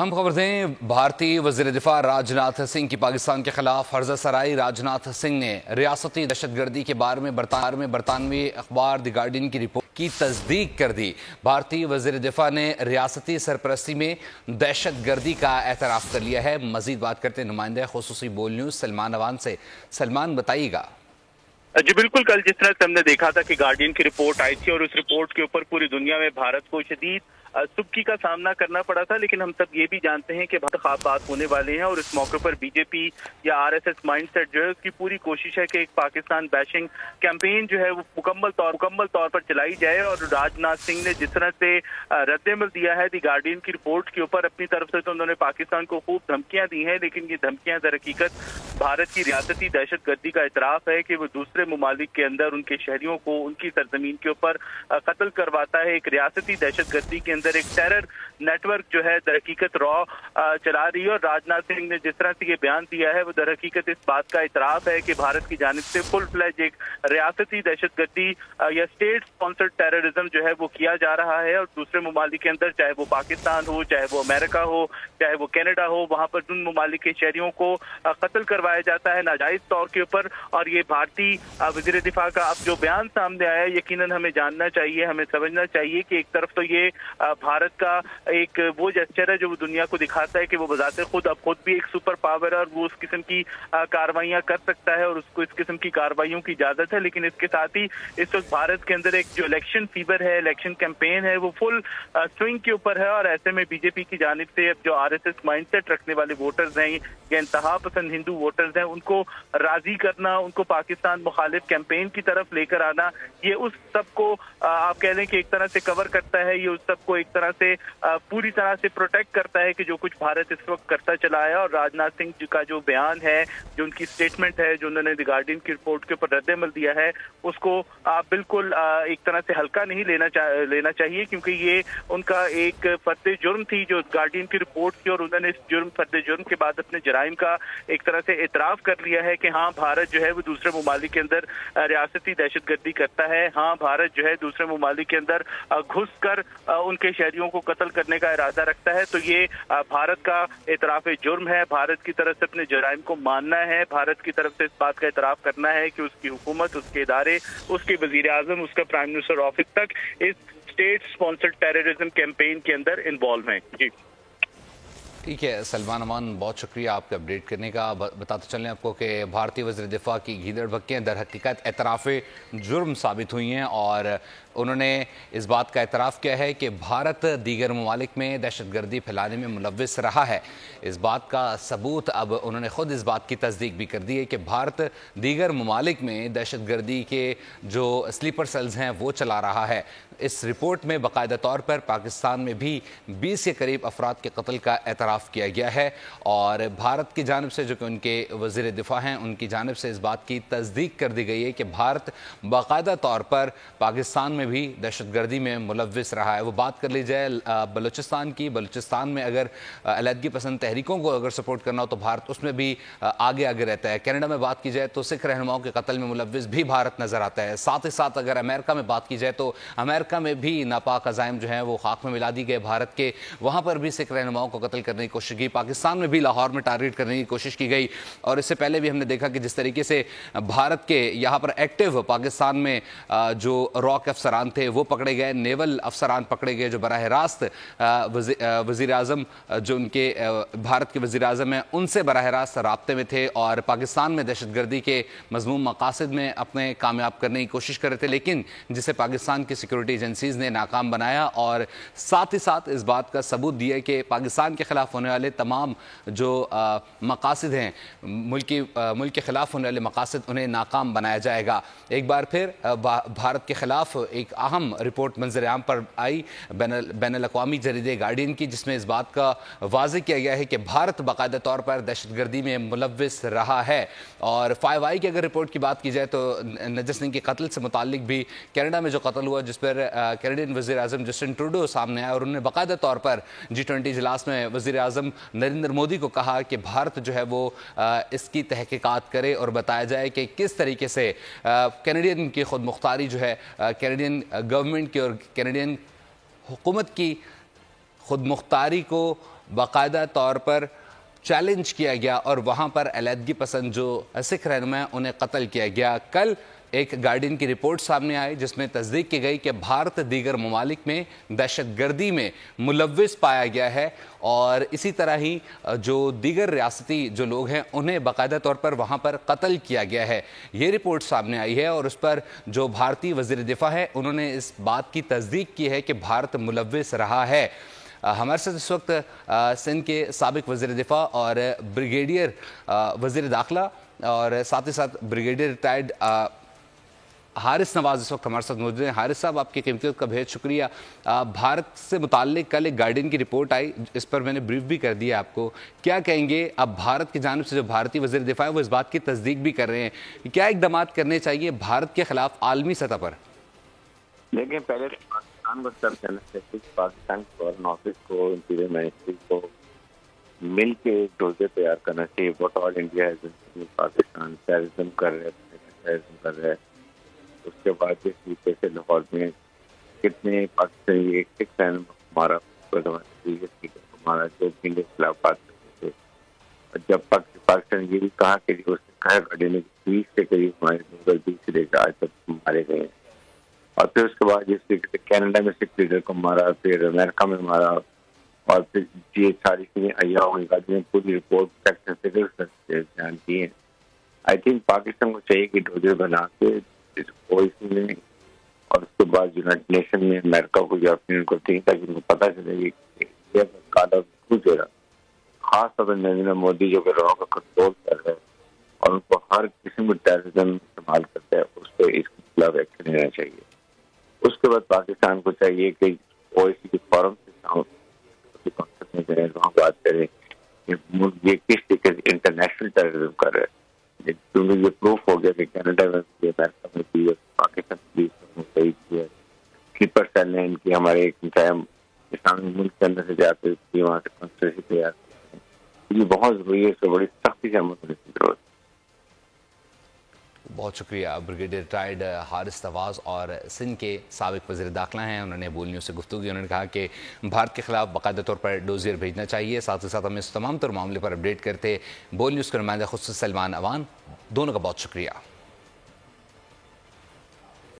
हम खबर दें, भारतीय वज़ीर दिफा राजनाथ सिंह की पाकिस्तान के खिलाफ हर्जा सराई। राजनाथ सिंह ने रियासती दहशतगर्दी के बारे में बरतानवी अखबार द गार्डियन की रिपोर्ट की तस्दीक कर दी। भारतीय वज़ीर दिफा ने रियासती सरपरस्ती में दहशतगर्दी का एतराफ़ कर लिया है। मज़ीद बात करते हैं नुमाइंदे खुसूसी बोल न्यूज़ सलमान अवान से। सलमान, बताइएगा। जी बिल्कुल, कल जिस तरह से हमने देखा था कि गार्डियन की रिपोर्ट आई थी और उस रिपोर्ट के ऊपर पूरी दुनिया में भारत को शदीद सुबकी का सामना करना पड़ा था, लेकिन हम सब ये भी जानते हैं कि इंतखाबात होने वाले हैं और इस मौके पर बीजेपी या आरएसएस माइंडसेट जो है उसकी पूरी कोशिश है कि एक पाकिस्तान बैशिंग कैंपेन जो है वो मुकम्मल तौर पर चलाई जाए। और राजनाथ सिंह ने जिस तरह से रद्दमल दिया है दी गार्डियन की रिपोर्ट के ऊपर, अपनी तरफ से तो उन्होंने पाकिस्तान को खूब धमकियां दी हैं, लेकिन ये धमकियां दर हकीकत भारत की रियासती दहशतगर्दी का इतराफ है कि वो दूसरे ममालिक के अंदर उनके शहरियों को उनकी सरजमीन के ऊपर कत्ल करवाता है। एक रियासती दहशतगर्दी के अंदर एक टेरर नेटवर्क जो है दर हकीकत रॉ चला रही है। और राजनाथ सिंह ने जिस तरह से ये बयान दिया है वो दर हकीकत इस बात का इतराफ है कि भारत की जानिब से फुल फ्लेज एक रियासती दहशतगर्दी या स्टेट स्पॉन्सर्ड टेररिज्म जो है वो किया जा रहा है। और दूसरे ममालिक के अंदर, चाहे वो पाकिस्तान हो, चाहे वो अमेरिका हो, चाहे वो कनाडा हो, वहां पर उन ममालिक के शहरियों को कत्ल करवाया जाता है नाजायज तौर के ऊपर। और ये भारतीय वज़ीर दिफा का अब जो बयान सामने आया, यकीनन हमें जानना चाहिए, हमें समझना चाहिए कि एक तरफ तो ये भारत का एक वो जेस्चर है जो वो दुनिया को दिखाता है कि वो बजाते खुद भी एक सुपर पावर है और वो उस किस्म की कार्रवाइयां कर सकता है और उसको इस किस्म की कार्रवाइयों की इजाजत है। लेकिन इसके साथ ही इस वक्त भारत के अंदर एक जो इलेक्शन फीवर है, इलेक्शन कैंपेन है, वो फुल स्विंग के ऊपर है। और ऐसे में बीजेपी की जानिब से अब जो आरएसएस माइंडसेट रखने वाले वोटर्स हैं या इंतहा पसंद हिंदू वोटर्स हैं, उनको राजी करना, उनको पाकिस्तान मुखालिफ कैंपेन की तरफ लेकर आना, ये उस सबको आप कह लें कि एक तरह से कवर करता है, ये उस सबको एक तरह से पूरी तरह से प्रोटेक्ट करता है कि जो कुछ भारत इस वक्त करता चला है। और राजनाथ सिंह जी का जो बयान है, जो उनकी स्टेटमेंट है, जो उन्होंने द गार्डियन की रिपोर्ट के ऊपर रद्दमल दिया है, उसको आप बिल्कुल एक तरह से हल्का नहीं लेना चाहिए, क्योंकि ये उनका एक फर्द जुर्म थी जो गार्डियन की रिपोर्ट की, और उन्होंने इस फर्द जुर्म के बाद अपने जराइम का एक तरह से इतराफ कर लिया है कि हाँ, भारत जो है वो दूसरे ममालिक के अंदर रियासती दहशतगर्दी करता है। हाँ, भारत जो है दूसरे ममालिक के अंदर घुस कर उनके शहरियों को कत्ल करने का इरादा रखता है। तो ये भारत का इतराफ जुर्म है, भारत की तरफ से अपने जराइम को मानना है, भारत की तरफ से इस बात का इतराफ करना है कि उसकी हुकूमत, उसके इदारे, उसके वजीर आजम, उसका प्राइम मिनिस्टर ऑफिस तक इस स्टेट स्पॉन्सर्ड टेररिज्म कैंपेन के अंदर इन्वॉल्व हैं। जी ठीक है सलमान अमान, बहुत शुक्रिया आपके अपडेट करने का। बताते चलें आपको कि भारतीय वज़ीर दिफा की गीदड़ बक्कियाँ दर हकीकत एतराफ़ जुर्म साबित हुई हैं और उन्होंने इस बात का एतराफ़ किया है कि भारत दीगर ममालिक में दहशतगर्दी फैलाने में मुलव्विस रहा है। इस बात का सबूत अब उन्होंने ख़ुद इस बात की तस्दीक भी कर दी है कि भारत दीगर ममालिक में दहशतगर्दी के जो स्लीपर सेल्स हैं वो चला रहा है। इस रिपोर्ट में बाकायदा तौर पर पाकिस्तान में भी 20 के करीब अफराद के कत्ल का एतराफ़ किया गया है और भारत की जानिब से, जो कि उनके वज़ीर दिफा हैं, उनकी जानिब से इस बात की तस्दीक कर दी गई है कि भारत बाकायदा तौर पर पाकिस्तान में भी दहशतगर्दी में मुलव्विस रहा है। वो बात कर ली जाए बलूचिस्तान की, बलूचिस्तान में अगर अलहदगी पसंद तहरीकों को अगर सपोर्ट करना हो तो भारत उसमें भी आगे रहता है। कनाडा में बात की जाए तो सिख रहनुमाओं के कत्ल में मुलव्विस भी भारत नज़र आता है। साथ ही साथ अगर अमेरिका में बात की जाए तो अमेरिका में भी नापाक अज़ाइम जो हैं वो खाक में मिला दी गए भारत के, वहाँ पर भी सिख रहनुमाओं को कत्ल करने की कोशिश की। पाकिस्तान में भी लाहौर में टारगेट करने की कोशिश की गई और इससे पहले भी हमने देखा कि जिस तरीके से भारत के यहाँ पर एक्टिव पाकिस्तान में जो रॉक अफसरान थे वो पकड़े गए, नेवल अफसरान पकड़े गए जो बराह रास्त वज़ीर आज़म, जो उनके भारत के वज़ीर आज़म हैं, उनसे बराह रास्त राब्ते में थे और पाकिस्तान में दहशतगर्दी के मज़मूम मकासद में अपने कामयाब करने की कोशिश कर रहे थे, लेकिन जिसे पाकिस्तान की सिक्योरिटी एजेंसीज़ ने नाकाम बनाया। और साथ ही साथ इस बात का सबूत दिया कि पाकिस्तान के ख़िलाफ़ होने वाले तमाम जो मकासद हैं, मुल्क के ख़िलाफ़ होने वाले मकासद, उन्हें नाकाम बनाया जाएगा। एक बार फिर भारत के ख़िलाफ़ एक अहम रिपोर्ट मंजर आम पर आई बैनुल-अक़वामी जरीदे गार्डियन की, जिसमें इस बात का वाज़ेह किया गया है कि भारत बाकायदा तौर पर दहशतगर्दी में मुलव्विस रहा है। और 5i की अगर रिपोर्ट की बात की जाए तो नजर सिंह के कत्ल से मुताल्लिक भी कनाडा में जो कत्ल हुआ, जिस पर कैनेडियन वज़ीर आज़म जस्टिन ट्रूडो सामने आया और उन्होंने बाकायदा तौर पर G20 इजलास में वज़ीर आज़म नरेंद्र मोदी को कहा कि भारत जो है वो इसकी तहकीकात करे और बताया जाए कि किस तरीके से कैनेडियन की खुद मुख्तारी जो है, कैनेडियन गवर्नमेंट की और कैनेडियन हुकूमत की खुद मुख्तारी को باقاعدہ طور پر چیلنج کیا گیا اور وہاں پر علیحدگی پسند جو سکھ رہنما ہیں انہیں قتل کیا گیا۔ کل ایک گارڈین کی رپورٹ سامنے آئی جس میں تصدیق کی گئی کہ بھارت دیگر ممالک میں دہشت گردی میں ملوث پایا گیا ہے، اور اسی طرح ہی جو دیگر ریاستی جو لوگ ہیں انہیں باقاعدہ طور پر وہاں پر قتل کیا گیا ہے۔ یہ رپورٹ سامنے آئی ہے اور اس پر جو بھارتی وزیر دفاع ہے انہوں نے اس بات کی تصدیق کی ہے کہ بھارت ملوث رہا ہے۔ ہمارے ساتھ اس وقت سندھ کے سابق وزیر دفاع اور بریگیڈیئر وزیر داخلہ اور ساتھ ہی ساتھ بریگیڈیئر ریٹائرڈ حارث نواز اس وقت ہمارے ساتھ موجود ہیں۔ حارث صاحب، آپ کی قیمتی وقت کا بہت شکریہ۔ بھارت سے متعلق کل ایک گارڈین کی رپورٹ آئی، اس پر میں نے بریف بھی کر دیا آپ کو، کیا کہیں گے؟ اب بھارت کی جانب سے جو بھارتی وزیر دفاع ہے وہ اس بات کی تصدیق بھی کر رہے ہیں، کیا اقدامات کرنے چاہیے بھارت کے خلاف عالمی سطح پر؟ دیکھیں، پہلے پاکستان کو سب کہنا چاہیے، پاکستان کے فارن آفس کو، انٹیریئر منسٹری کو مل کے ایک ڈوزے تیار کرنا چاہیے۔ واٹ آل انڈیا ہے، پاکستان ٹیررزم کر رہے ہے۔ اس کے بعد جس طریقے سے لاہور میں کتنے پاکستانی ایک سکھ ہمارا ہمارا جو کے خلاف بات کرتے تھے، اور جب پاکستان یہ بھی کہا کہ اس نے کہا گاڑی 20 کے قریب ہمارے مغل 20 سے آج تک مارے گئے ہیں، اور پھر اس کے بعد جس طریقے سے کینیڈا میں سکھ لیڈر کو مارا، پھر امریکہ میں مارا، اور پھر یہ ساری چیزیں عیا ہوئی گاڑی میں پوری رپورٹ بیان کی ہیں۔ آئی تھنک پاکستان کو چاہیے کہ ڈوزے بنا کے میں اور اس کے بعد یونائٹڈ نیشن میں امریکہ کو یا پھر ان کو دیں تاکہ ان کو پتہ چلے کہ کالا جو ہے خاص طور پر نریندر مودی جو کہ راؤ کا کنٹرول کر رہا ہے اور ان کو ہر قسم میں ٹیررزم استعمال کرتا ہے، اس پہ اس کے خلاف ایکشن لینا چاہیے۔ اس کے بعد پاکستان کو چاہیے کہ OIC کے فورم سے وہاں بات کریں کہ یہ کس طریقے سے انٹرنیشنل ٹیررزم کر رہا ہے، کیونکہ یہ پروف ہو گیا کہ کینیڈا میں بھی، امریکہ میں بھی، پاکستان بھی سلیپر سیل نے ان کی ہمارے اسلامی ملک کے اندر سے جاتے وہاں سے کنسپریسی تیار کرتے ہیں۔ یہ بہت ضروری ہے، اس سے بڑی سختی سے عمل کرنے کی ضرورت ہے۔ بہت شکریہ۔ بریگیڈیئر ریٹائرڈ حارث نواز اور سندھ کے سابق وزیر داخلہ ہیں، انہوں نے بول نیوز سے گفتگو کی۔ انہوں نے کہا کہ بھارت کے خلاف باقاعدہ طور پر ڈوزیر بھیجنا چاہیے، ساتھ ہی ساتھ ہمیں اس تمام تر معاملے پر اپڈیٹ کرتے بول نیوز کے نمائندہ خصوصی سلمان اوان، دونوں کا بہت شکریہ۔